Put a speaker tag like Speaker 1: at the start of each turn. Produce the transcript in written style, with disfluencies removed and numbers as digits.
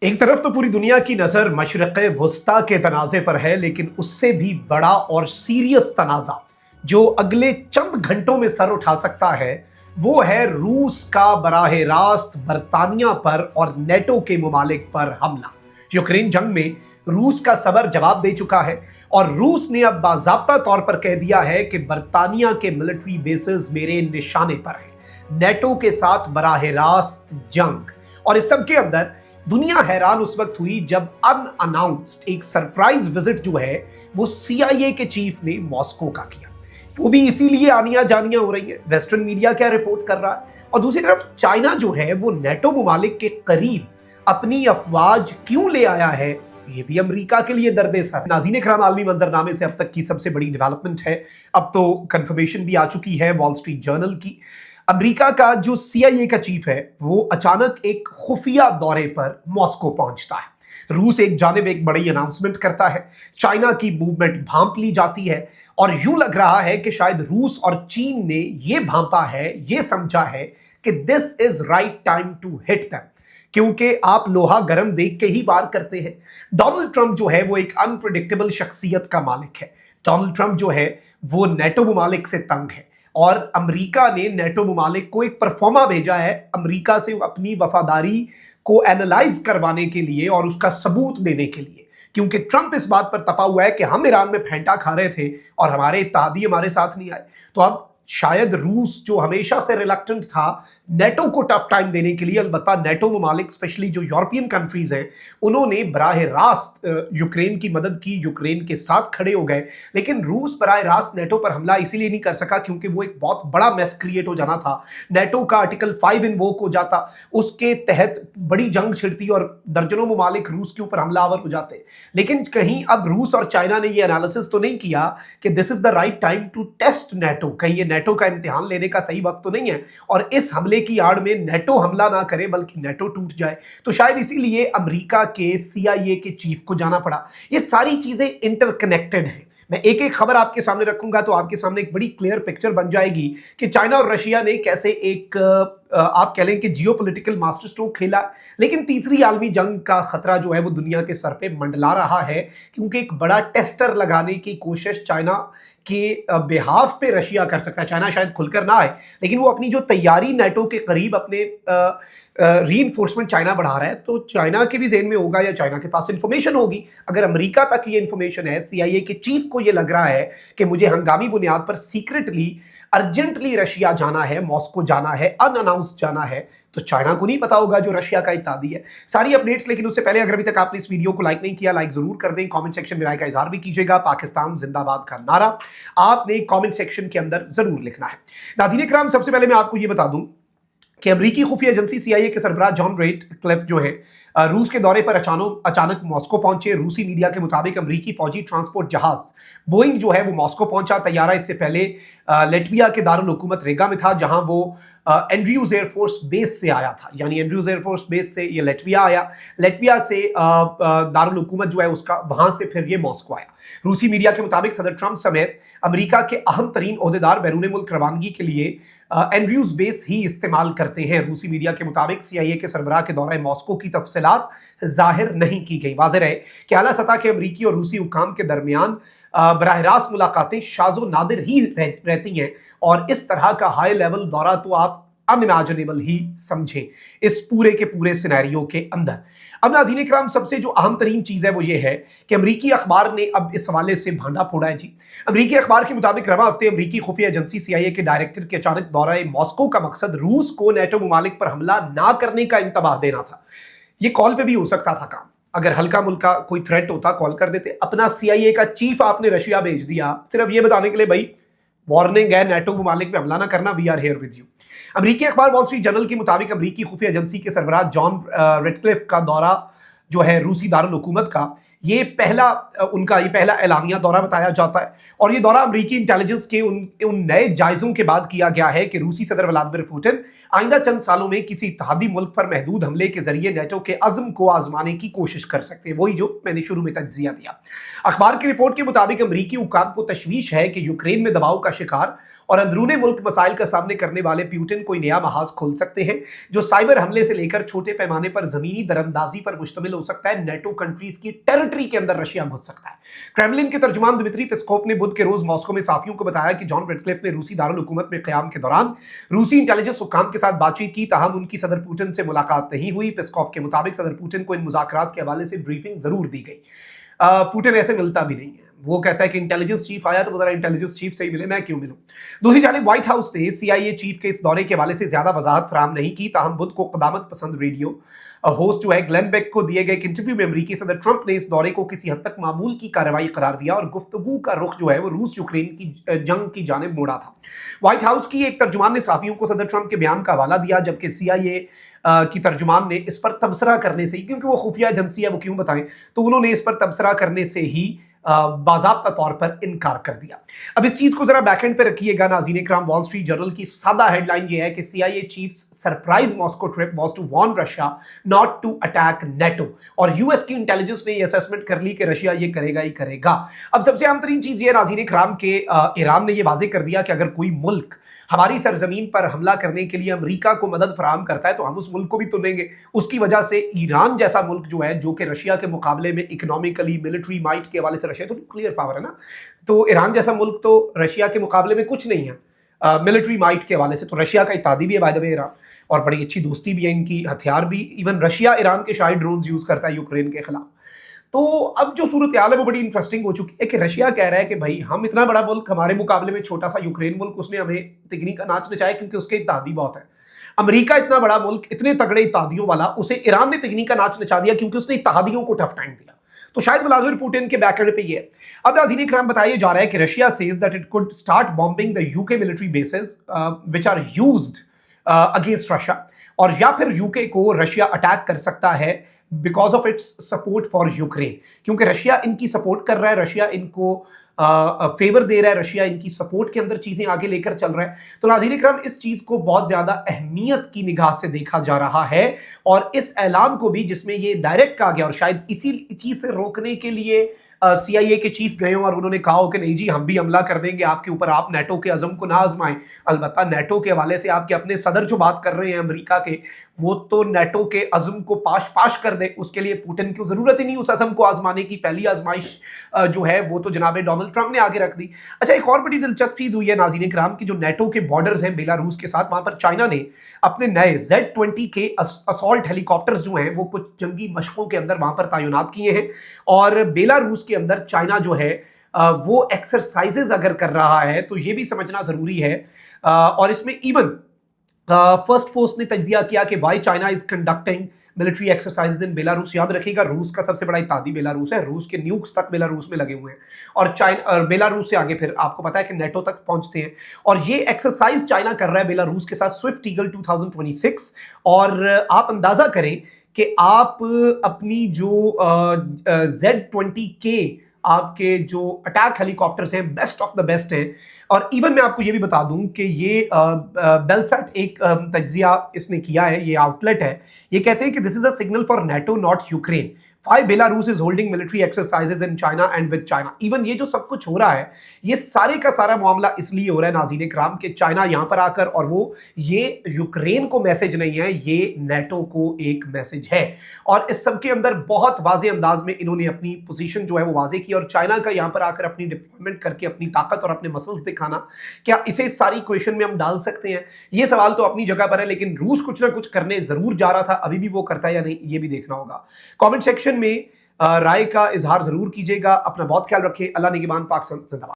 Speaker 1: एक तरफ तो पूरी दुनिया की नजर मशरक़े वस्ता के तनाज़े पर है, लेकिन उससे भी बड़ा और सीरियस तनाज़ा जो अगले चंद घंटों में सर उठा सकता है वो है रूस का बराह रास्त बरतानिया पर और नेटो के मुमालिक पर हमला। यूक्रेन जंग में रूस का सबर जवाब दे चुका है और रूस ने अब बाज़ाब्ता तौर पर कह दिया है कि बरतानिया के मिलिट्री बेसेस मेरे निशाने पर हैं। नेटो के साथ बराह रास्त जंग, और इस सब के अंदर दुनिया हैरान उस वक्त हुई जब अनअनाउंस्ड एक सरप्राइज विजिट जो है वो CIA के चीफ ने मॉस्को का किया। वो भी इसीलिए आनिया जानिया हो रही है, वेस्टर्न मीडिया क्या रिपोर्ट कर रहा है, और दूसरी तरफ चाइना जो है वो नेटो मुमालिक के करीब अपनी अफवाज क्यों ले आया है, ये भी अमेरिका के लिए दर्द सर। नाज़रीन इकराम, आलमी मंजरनामे से अब तक की सबसे बड़ी डेवलपमेंट है, अब तो कंफर्मेशन भी आ चुकी है वॉल स्ट्रीट जर्नल की। अमेरिका का जो CIA का चीफ है वो अचानक एक खुफिया दौरे पर मॉस्को पहुंचता है। रूस एक जानिब एक बड़ी अनाउंसमेंट करता है, चाइना की मूवमेंट भांप ली जाती है और यूं लग रहा है कि शायद रूस और चीन ने ये भांपा है, ये समझा है कि this is right time to hit them, क्योंकि आप लोहा गर्म देख के ही वार करते हैं। डोनाल्ड ट्रंप जो है वो एक अनप्रेडिक्टेबल शख्सियत का मालिक है। डोनाल्ड ट्रंप जो है वो नेटो मुमालिक से तंग है और अमेरिका ने नेटो मुमालिक को एक परफॉर्मा भेजा है अमेरिका से अपनी वफादारी को एनालाइज करवाने के लिए और उसका सबूत देने के लिए, क्योंकि ट्रंप इस बात पर तपा हुआ है कि हम ईरान में फेंटा खा रहे थे और हमारे इत्तेहादी हमारे साथ नहीं आए। तो अब शायद रूस जो हमेशा से रिलक्टेंट था नेटो को टफ टाइम देने के लिए, अलबत्ता नेटो मुमालिक स्पेशली जो यूरोपियन कंट्रीज हैं उन्होंने बराह रास्त यूक्रेन की मदद की, यूक्रेन के साथ खड़े हो गए। लेकिन रूस बराह रास्त नेटो पर हमला इसीलिए नहीं कर सका क्योंकि वो एक बहुत बड़ा मेस क्रिएट हो जाना था। नेटो का आर्टिकल 5 इन्वोक हो जाता, उसके तहत बड़ी जंग छिड़ती और दर्जनों मुमालिक रूस के ऊपर हमलावर हो जाते। लेकिन कहीं अब रूस और चाइना ने ये एनालिसिस तो नहीं किया कि this is the right time to test NATO, कहीं ये नेटो का इम्तिहान लेने का सही वक्त तो नहीं है और इस हमले की आड़ में नेटो हमला ना करे बल्कि नेटो टूट जाए। तो शायद इसीलिए अमेरिका के CIA के चीफ को जाना पड़ा। ये सारी चीजें इंटरकनेक्टेड हैं। मैं एक एक खबर आपके सामने रखूंगा तो आपके सामने एक बड़ी क्लियर पिक्चर बन जाएगी कि चाइना और रशिया ने कैसे एक आप कह लें कि जियोपॉलिटिकल मास्टर स्ट्रोक खेला। लेकिन तीसरी आलमी जंग का खतरा जो है वो दुनिया के सर पे मंडला रहा है, क्योंकि एक बड़ा टेस्टर लगाने की कोशिश चाइना के बिहाफ पे रशिया कर सकता है। चाइना शायद खुलकर ना आए, लेकिन वो अपनी जो तैयारी नेटो के करीब अपने रीइंफोर्समेंट चाइना बढ़ा रहा है, तो चाइना के भी ज़हन में होगा या चाइना के पास इंफॉर्मेशन होगी। अगर अमेरिका तक ये इंफॉर्मेशन है, CIA के चीफ को ये लग रहा है कि मुझे हंगामी बुनियाद पर सीक्रेटली अर्जेंटली रशिया जाना है, मॉस्को जाना है, अनअनाउंस्ड जाना है, तो चाइना को नहीं पता होगा जो रशिया का इत्तेहादी है। सारी अपडेट्स, लेकिन उससे पहले अगर अभी तक आपने इस वीडियो को लाइक नहीं किया, लाइक जरूर कर दें, कमेंट सेक्शन में राय का इजहार भी कीजिएगा। पाकिस्तान जिंदाबाद का नारा आपने कमेंट सेक्शन के अंदर जरूर लिखना है। नाज़रीन इकराम, सबसे पहले मैं आपको ये बता दूं कि अमेरिकी खुफिया एजेंसी CIA के सरबराह जॉन रेटक्लिफ जो है रूस के दौरे पर अचानक मॉस्को पहुंचे। रूसी मीडिया के मुताबिक अमेरिकी फौजी ट्रांसपोर्ट जहाज बोइंग जो है वो मॉस्को पहुंचा। तैयारा इससे पहले लेटविया के दारुल हुकूमत रेगा में था, जहां वो एंड्रयूज एयरफोर्स बेस से आया था, यानी एंड्रयूज एयरफोर्स बेस से ये लेटविया आया, लेटविया से दारुल हुकूमत जो है उसका वहां से फिर ये मॉस्को आया। रूसी मीडिया के मुताबिक सदर ट्रंप समेत अमेरिका के अहम तरीन ओहदेदार बैरून मुल्क रवानगी के लिए एंड्रयूज बेस ही इस्तेमाल करते हैं। रूसी मीडिया के मुताबिक CIA के सरबराह के दौरे मॉस्को की तफसीलात जाहिर नहीं की गई। वाज़ेह है कि आला सतह के अमरीकी और रूसी हुकाम के दरमियान बराह रास्त मुलाकातें शाज़ो नादिर ही रहती हैं और इस तरह का हाई लेवल दौरा तो आप अनइमेजिनेबल ही समझें इस पूरे के पूरे सिनेरियो के अंदर। अब नाज़रीन इकराम, सबसे जो अहम तरीन चीज़ है वो ये है कि अमरीकी अखबार ने अब इस हवाले से भांडा फोड़ा है जी। अमरीकी अखबार के मुताबिक रवा हफ्ते अमरीकी खुफिया एजेंसी CIA के डायरेक्टर के अचानक दौरा मॉस्को का मकसद रूस को नेटो मुमालिक पर हमला ना करने का इंतबाह देना था। ये कॉल पे भी हो सकता था काम, अगर हल्का मुल्का कोई थ्रेट होता कॉल कर देते। अपना CIA का चीफ आपने रशिया भेज दिया सिर्फ ये बताने के लिए भाई वार्निंग है, नेटो मुमालिक पे हमला ना करना, we are here with you. अमेरिकी अखबार वॉल स्ट्रीट जर्नल के मुताबिक अमेरिकी खुफिया एजेंसी के सरबराह जॉन रेटक्लिफ का दौरा जो है रूसी दारुल हुकूमत का, ये पहला एलानिया दौरा बताया जाता है, और ये दौरा अमेरिकी इंटेलिजेंस के उन नए जायजों के बाद किया गया है कि रूसी सदर व्लादिमीर पुतिन आइंदा चंद सालों में किसी इत्तेहादी मुल्क पर महदूद हमले के जरिए नेटो के अज़्म को आजमाने की कोशिश कर सकते हैं। वही जो मैंने शुरू में तज्जिया दिया। अखबार की रिपोर्ट के मुताबिक अमेरिकी हुकाम को तशवीश है कि यूक्रेन में दबाव का शिकार और अंदरूनी मुल्क मसाइल का सामने करने वाले पुतिन कोई नया महाज खोल सकते हैं जो साइबर हमले से लेकर छोटे पैमाने पर जमीनी दरअंदाजी पर मुश्तमिल हो सकता है। नेटो कंट्रीज की टेरिटरी के अंदर रशिया घुस सकता है। क्रेमलिन के तर्जुमान दिमित्री पेस्कोव ने बुध के रोज मॉस्को में साफियों को बताया कि जॉन रेडक्लिफ ने रूसी दारुल हुकूमत में क़याम के दौरान रूसी इंटेलिजेंस हुकाम के साथ बातचीत की, ताहम उनकी सदर पुतिन से मुलाकात नहीं हुई। पेस्कोव के मुताबिक सदर पुतिन को इन मुज़ाकरात के हवाले से ब्रीफिंग जरूर दी गई। पुतिन ऐसे मिलता भी नहीं है। वो कहता है कि इंटेलिजेंस चीफ आया तो वो जरा इंटेलिजेंस चीफ से ही मिले, मैं क्यों मिलूं। दूसरी जानिब व्हाइट हाउस ने CIA चीफ के इस दौरे के हवाले से ज्यादा वजाहत फराहम नहीं की, ताहम बुध को क़दामत पसंद रेडियो होस्ट जो है ग्लेन बेक को दिए गए एक इंटरव्यू में अमेरिकी सदर ट्रंप ने इस दौरे को किसी हद तक मामूल की कार्रवाई करार दिया और गुफ्तगू का रुख जो है वो रूस यूक्रेन की जंग की जानिब मोड़ा था। व्हाइट हाउस की एक तर्जुमान ने साफियों को सदर ट्रंप के बयान का हवाला दिया, जबकि CIA की तर्जुमान ने इस पर तबसरा करने से ही, क्योंकि वो खुफिया एजेंसी है वो क्यों बताएं, तो उन्होंने इस पर तबसरा करने से ही बाज़ाब्ता तौर पर इनकार कर दिया। अब इस चीज को जरा बैकएंड पे रखिएगा नाज़रीन इकराम। वॉल स्ट्रीट जर्नल की सादा हेडलाइन ये है कि CIA chief's surprise Moscow trip was to warn Russia not to attack NATO, और US की इंटेलिजेंस ने ये असेसमेंट कर ली कि रशिया ये करेगा ही करेगा। अब सबसे आम तरीन चीज ये नाज़रीन इकराम के ईरान ने ये वाजे कर दिया कि अगर कोई मुल्क हमारी सरजमीन पर हमला करने के लिए अमेरिका को मदद फराहम करता है तो हम उस मुल्क को भी तुनेंगे। उसकी वजह से ईरान जैसा मुल्क जो है, जो कि रशिया के मुकाबले में इकोनॉमिकली मिलिट्री माइट के हवाले से, रशिया तो न्यूक्लियर पावर है ना, तो ईरान जैसा मुल्क तो रशिया के मुकाबले में कुछ नहीं है मिलिट्री माइट के हवाले से। तो रशिया का इत्तेहादी भी है बाय द वे ईरान, और बड़ी अच्छी दोस्ती भी है इनकी, हथियार भी, इवन रशिया ईरान के शायद ड्रोन्स यूज करता है यूक्रेन के खिलाफ। तो अब जो सूरत हाल है वो बड़ी इंटरेस्टिंग हो चुकी है कि रशिया कह रहा है कि भाई हम इतना बड़ा मुल्क, हमारे मुकाबले में छोटा सा यूक्रेन मुल्क, उसने हमें तिगनी का नाच नचाया क्योंकि उसके इत्तेहादी बहुत है। अमेरिका इतना बड़ा मुल्क, इतने तगड़े इत्तेहादियों वाला, उसे ईरान ने तिगनी का नाच नचा दिया क्योंकि उसने इत्तेहादियों को टफ टाइम दिया। तो शायद व्लादिमीर पुतिन के बैकएंड पे ये है। अब नाज़रीन इकराम बताया जा रहा है कि Russia says that it could start bombing the UK military bases which are used against Russia, और या फिर UK को रशिया अटैक कर सकता है because of its support for Ukraine, क्योंकि रशिया इनकी सपोर्ट कर रहा है, रशिया इनको फेवर दे रहा है, रशिया इनकी सपोर्ट के अंदर चीजें आगे लेकर चल रहा है। तो नाज़रीन इकराम इस चीज को बहुत ज्यादा अहमियत की निगाह से देखा जा रहा है, और इस ऐलान को भी जिसमें ये डायरेक्ट कहा गया, और शायद इसी चीज से रोकने के लिए CIA के चीफ गए और उन्होंने कहा हो कि नहीं जी हम भी हमला कर देंगे आपके ऊपर, आप नेटो के अज़म को ना आजमाएं। अलबत्ता नेटो के हवाले से आपके अपने सदर जो बात कर रहे हैं अमेरिका के, वो तो नेटो के अज़म को पाश कर दे, उसके लिए पुतिन की जरूरत ही नहीं उस अज़म को आजमाने की। पहली आजमाइश जो है वो तो जनाब डोनाल्ड ट्रंप ने आगे रख दी। अच्छा, एक और बड़ी दिलचस्प चीज हुई है नाज़रीन इकराम की, जो नेटो के बॉर्डर्स हैं बेलारूस के साथ, वहां पर चाइना ने अपने नए Z-20 के असॉल्ट हेलीकॉप्टर्स जो हैं वो कुछ जंगी मशकों के अंदर वहां पर तैनात किए हैं, और बेलारूस के अंदर चाइना जो है वो एक्सरसाइजेज अगर कर रहा है तो ये भी समझना जरूरी है। और इसमें इवन फर्स्ट पोस्ट ने तज्जिया किया कि why China is conducting military exercises in Belarus. याद रखिएगा रूस का सबसे बड़ा इत्तेहादी बेलारूस है, रूस के न्यूक्स तक बेलारूस में लगे हुए हैं, और चाइना बेलारूस से आगे फिर आपको पता है कि नेटो तक पहुंचते हैं। और ये एक्सरसाइज चाइना कर रहा है बेलारूस के साथ स्विफ्ट ईगल 2026, और आप अंदाजा करें कि आप अपनी जो Z-20K आपके जो अटैक हेलीकॉप्टर्स हैं बेस्ट ऑफ द बेस्ट हैं। और इवन मैं आपको ये भी बता दूं कि ये बेलसैट एक तज्जिया इसने किया है, ये आउटलेट है, ये कहते हैं कि this is a signal for NATO not Ukraine, why Belarus is holding military exercises in China and with China. Even ये जो सब कुछ हो रहा है ये सारे का सारा मामला इसलिए हो रहा है नाज़रीन इकराम के चाइना यहां पर आकर, और वो ये यूक्रेन को मैसेज नहीं है, ये नेटो को एक मैसेज है। और इस सब के अंदर बहुत वाज़ेह अंदाज में इन्होंने अपनी पोजीशन जो है वो वाज़ेह की, और चाइना का यहां पर आकर अपनी डिप्लॉयमेंट करके अपनी ताकत और अपने मसल्स दिखाना, क्या इसे इस सारी क्वेश्चन में हम डाल सकते हैं? ये सवाल तो अपनी जगह पर है, लेकिन रूस कुछ ना कुछ करने जरूर जा रहा था, अभी भी वो करता है या नहीं ये भी देखना होगा। कमेंट सेक्शन में राय का इजहार जरूर कीजिएगा। अपना बहुत ख्याल रखें। अल्लाह निगहबान, पाक जिंदाबाद।